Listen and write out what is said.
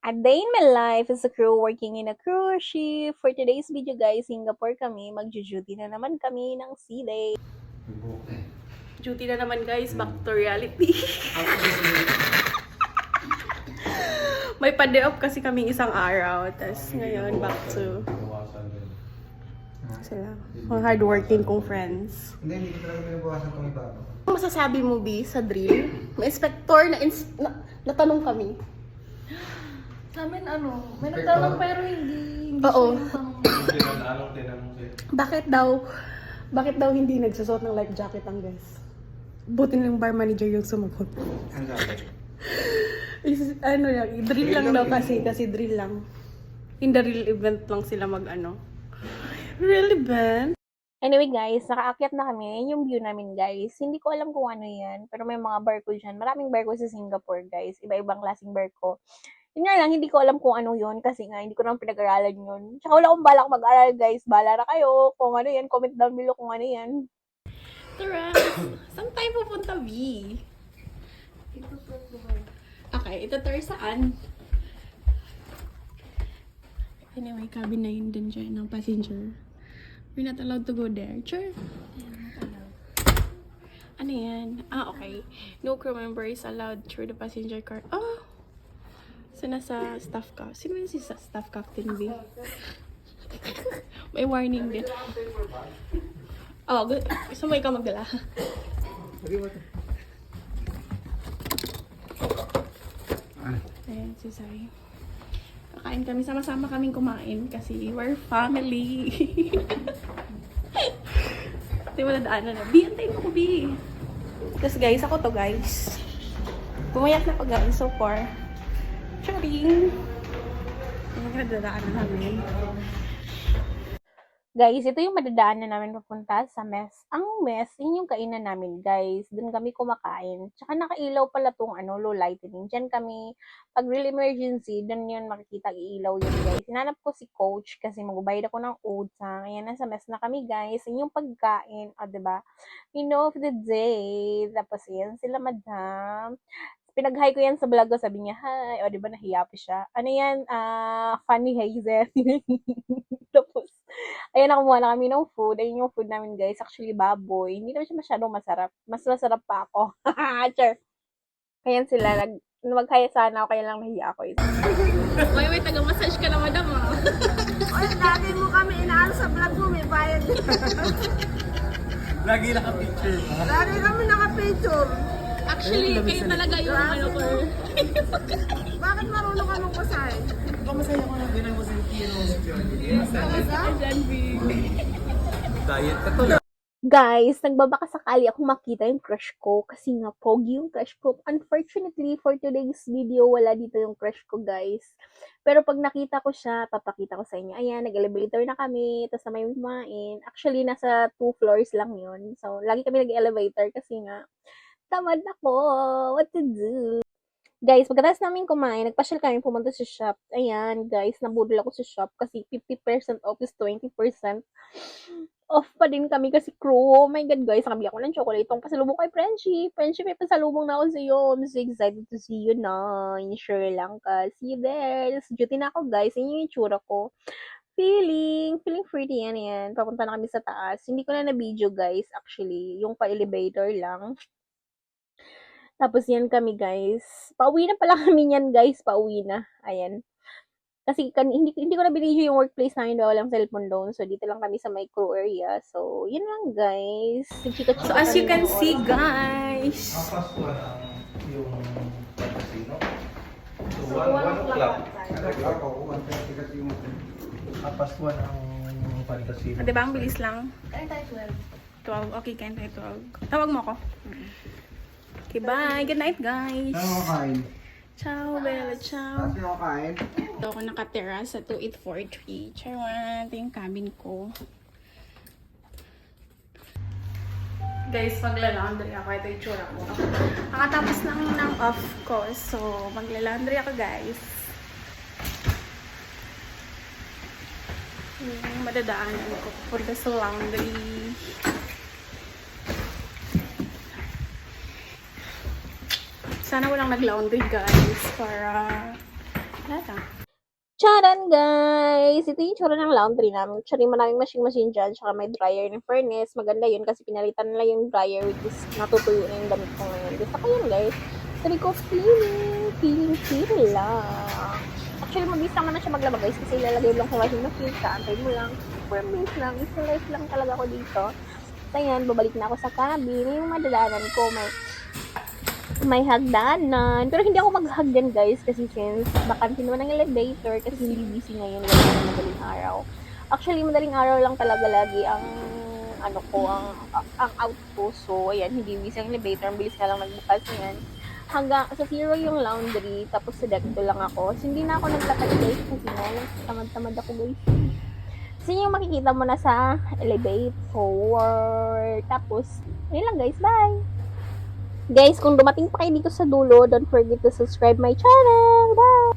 A day in my life as a crew working in a cruise ship. For today's video guys, Singapore kami. Mag-duty na naman kami ng sea day. Duty na naman guys, back to reality. May pa-day off kasi kaming isang araw. Tapos ngayon, back to sila. Mga hardworking kong friends. Hindi ko talaga pinabawasan kung iba. Ano masasabi mo, B, sa drill? May inspector na natanong kami. Sa amin may nagtanong pero hindi Oo. tinanong Bakit daw hindi nagsusot ng life jacket ang guys? Buti na yung bar manager yung sumagot. Ang sabi? Drill lang daw kasi drill lang. In the real event lang sila Real event? Anyway guys, nakaakyat na kami. Yan yung view namin guys. Hindi ko alam kung ano yan. Pero may mga barko dyan. Maraming barko sa Singapore guys. Iba-ibang klaseng barko. Yun nga lang, hindi ko alam kung ano yun. Kasi nga, hindi ko naman pinag-aralan yun. Tsaka wala akong balak mag-aral guys. Bahala na kayo kung ano yan. Comment down below kung ano yan. Tara! Saan tayo pupunta, V? Okay, ito tayo saan? Anyway, cabin na yun din dyan ng passenger. We're not allowed to go there. Sure. Ano yan? Okay. No crew member is allowed through the passenger car. Oh! So, nasa staff ka. Sino yun si staff captain B? May warning din. Oh, good. Gusto mo ikaw magdala? Ayan, si Sai. Kakain kami. Sama-sama kaming kumain kasi we're family. Hindi mo nadaanan na. B, antayin mo ko, B. Tapos guys, ako to guys. Pumayak na pagkain so far. Charing! Ano yung nadadaanan namin? Guys, ito yung madadaanan namin papunta sa mess. Ang mess, yun yung kainan namin, guys. Doon kami kumakain. Tsaka nakailaw pala tong low lightning. Diyan kami, pag real emergency, doon yun makikita ilaw yun, guys. Hinanap ko si coach kasi magbabayad ako ng utang. Ayan, nasa mess na kami, guys. Yun yung pagkain. O, diba? Menu of the day. Tapos, yan sila, madam. Pinag-hi ko yan sa vlog ko, sabi niya, hi. O, diba, nahiya pa siya. Ano yan? Funny Hazel. Tapos, ayan, nakumuha na kami ng food. Ayun yung food namin, guys. Actually, baboy. Hindi naman siya masyadong masarap. Mas masarap pa ako. Sure. Ayan sila. Mag-hi sana ako, kaya lang nahiya ako. May taga-massage ka na, madam, Oy, lagi mo kami inaano sa vlog mo, may bayad. Lagi naka-picture ba? Lagi kami naka-picture. Actually, kayo talaga yung ko. Bakit marunong ka nung pasahe? Ikaw masaya ko na din ang masaya Diet ka to lang. Guys, nagbabaka sakali ako makita yung crush ko kasi nga pogi yung crush ko. Unfortunately, for today's video, wala dito yung crush ko, guys. Pero pag nakita ko siya, papakita ko sa inyo. Ayan, nag-elevator na kami, tapos na may kumain. Actually, nasa 2 floors lang yun. So, lagi kami nag-elevator kasi nga, tamad ako. What to do? Guys, pagkatapos namin kumain, nagpasyal kami pumunta sa shop. Ayan, guys, nabudol ako sa shop kasi 50% off is 20% off pa din kami kasi crew. Oh my God, guys, nakabili ako ng chocolate. Itong pasalubong kay Friendship. Friendship, may pasalubong na ako sa iyo. I'm so excited to see you na. In Sri Lanka. See you there. Duty na ako, guys. Yun yung itsura ko. Feeling pretty yan. Papunta na kami sa taas. Hindi ko na na-video, guys, actually. Yung pa-elevator lang. Tapos yan kami, guys. Pauwi na pala kami yan, guys. Pauwi na. Ayan. Kasi hindi ko na binidyo yung workplace namin dahil walang cellphone doon. So, dito lang kami sa my crew area. So, yun lang, guys. So, as you can see, guys. Apas ko lang yung casino. So, 1 o'clock. Apas 1 ang casino. Diba, ang bilis lang? Kain tayo 12. 12. Okay, kain tayo 12. Tawag mo ako. Okay, bye. Good night, guys. Ano kain? Ciao, Bella. Ciao. Kasi ako kain? Ito ako nakatera sa 2843. Charwan. Ito yung cabin ko. Guys, magla-laundry ako. Ito yung tsura ko. Nakatapos lang ng off ko. So, magla-laundry ako, guys. Yung madadaanan ko. Punta sa laundry. Sana walang nag-laundry guys para wala lang. Charan, guys! Ito yung tsura ng laundry namin. Actually, maraming machine dyan, tsaka may dryer ng furnace. Maganda yun kasi pinalitan nila yung dryer which is natutuyo na yung damit ko ngayon. Gusto ko yun, guys. Sabi ko, feeling lang. Actually, mabilis naman na siya maglaba, guys, kasi ilalagay lang sa washing machine. Kaantay mo lang. 4 minutes lang. Isa life lang talaga ako dito. So, yan, babalik na ako sa cabin. Yung madalanan ko, may hagdanan. Pero hindi ako maghagdan, guys, kasi since bakante naman ang elevator, kasi hindi busy ngayon, wala na madaling araw. Actually, madaling araw lang talaga lagi ang ang out ko. So, ayan, hindi busy ang elevator. Ang bilis na lang nagbukas niyan. Hanggang sa 0 yung laundry, tapos sa deck ko lang ako. So, hindi na ako nagtatag, guys, kasi tamad-tamad ako, guys. So, yung makikita mo na sa elevator. Tapos, yun lang, guys. Bye! Guys, kung dumating pa kayo dito sa dulo, don't forget to subscribe my channel. Bye!